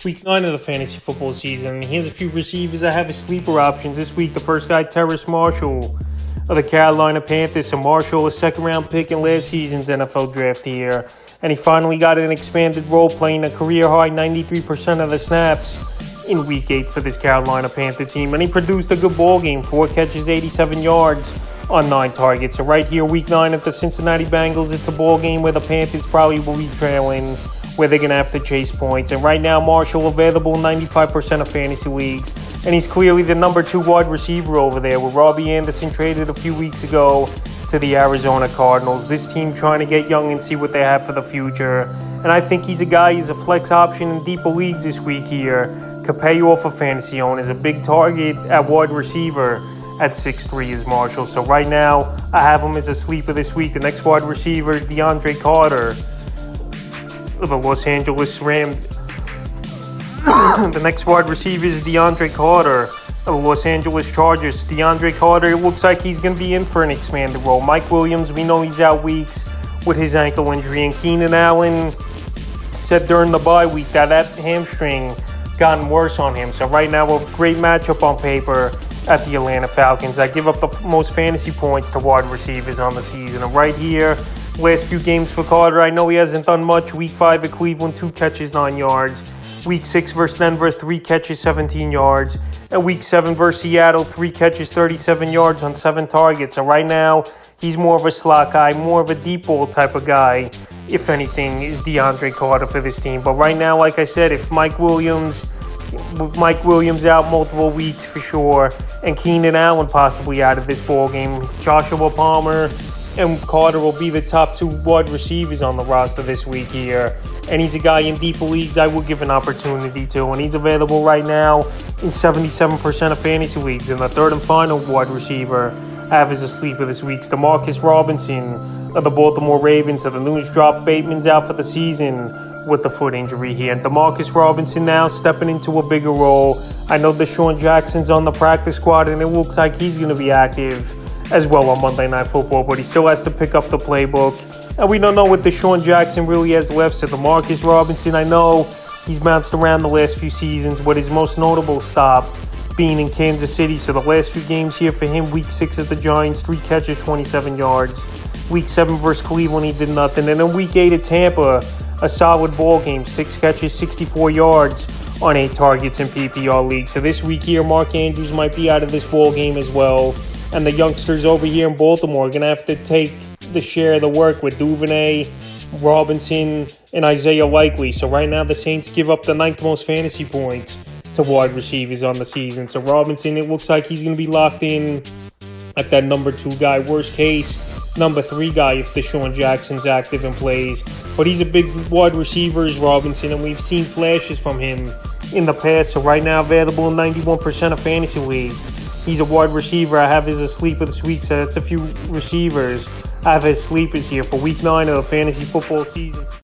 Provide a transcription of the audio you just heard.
Week 9 of the fantasy football season. Here's a few receivers I have as sleeper options this week. The first guy, Terrace Marshall of the Carolina Panthers. So Marshall, a second-round pick in last season's NFL draft here. And he finally got an expanded role, playing a career-high 93% of the snaps in Week 8 for this Carolina Panther team. And he produced a good ball game, 4 catches, 87 yards on 9 targets. So right here, Week 9 at the Cincinnati Bengals, it's a ball game where the Panthers probably will be trailing, where they're going to have to chase points. And right now, Marshall available in 95% of fantasy leagues. And he's clearly the number 2 wide receiver over there, with Robbie Anderson traded a few weeks ago to the Arizona Cardinals. This team trying to get young and see what they have for the future. And I think he's a guy, he's a flex option in deeper leagues this week here. Could pay you off for fantasy owners. A big target at wide receiver at 6'3" is Marshall. So right now, I have him as a sleeper this week. The next wide receiver, DeAndre Carter of the Los Angeles Rams. The next wide receiver is DeAndre Carter of the Los Angeles Chargers. DeAndre Carter, it looks like he's going to be in for an expanded role. Mike Williams, we know he's out weeks with his ankle injury. And Keenan Allen said during the bye week that hamstring gotten worse on him. So right now, a great matchup on paper at the Atlanta Falcons. I give up the most fantasy points to wide receivers on the season. And right here, last few games for Carter, I know he hasn't done much. Week 5 at Cleveland, 2 catches, 9 yards. Week 6 versus Denver, 3 catches, 17 yards. And Week 7 versus Seattle, 3 catches, 37 yards on 7 targets. So right now, he's more of a slot guy, more of a deep ball type of guy, if anything, is DeAndre Carter for this team. But right now, like I said, if Mike Williams out multiple weeks for sure, and Keenan Allen possibly out of this ball game, Joshua Palmer and Carter will be the top 2 wide receivers on the roster this week here. And he's a guy in deeper leagues I will give an opportunity to. And he's available right now in 77% of fantasy leagues. And the third and final wide receiver I have as a sleeper this week is Demarcus Robinson of the Baltimore Ravens. So the news dropped Bateman's out for the season with the foot injury here. And Demarcus Robinson now stepping into a bigger role. I know Deshaun Jackson's on the practice squad, and it looks like he's going to be active as well on Monday Night Football, but he still has to pick up the playbook. And we don't know what Deshaun Jackson really has left. So Demarcus Robinson, I know he's bounced around the last few seasons, with his most notable stop being in Kansas City. So the last few games here for him, Week 6 at the Giants, 3 catches, 27 yards. Week 7 versus Cleveland, he did nothing. And then Week 8 at Tampa, a solid ball game, 6 catches, 64 yards on 8 targets in PPR league. So this week here, Mark Andrews might be out of this ball game as well. And the youngsters over here in Baltimore are going to have to take the share of the work with Duvernay, Robinson, and Isaiah Likely. So right now, the Saints give up the 9th most fantasy points to wide receivers on the season. So Robinson, it looks like he's going to be locked in at that number 2 guy. Worst case, number 3 guy if Deshaun Jackson's active and plays. But he's a big wide receiver, is Robinson, and we've seen flashes from him in the past. So right now, available in 91% of fantasy leagues. He's a wide receiver I have as a sleeper this week. So that's a few receivers I have as sleepers here for Week 9 of the fantasy football season.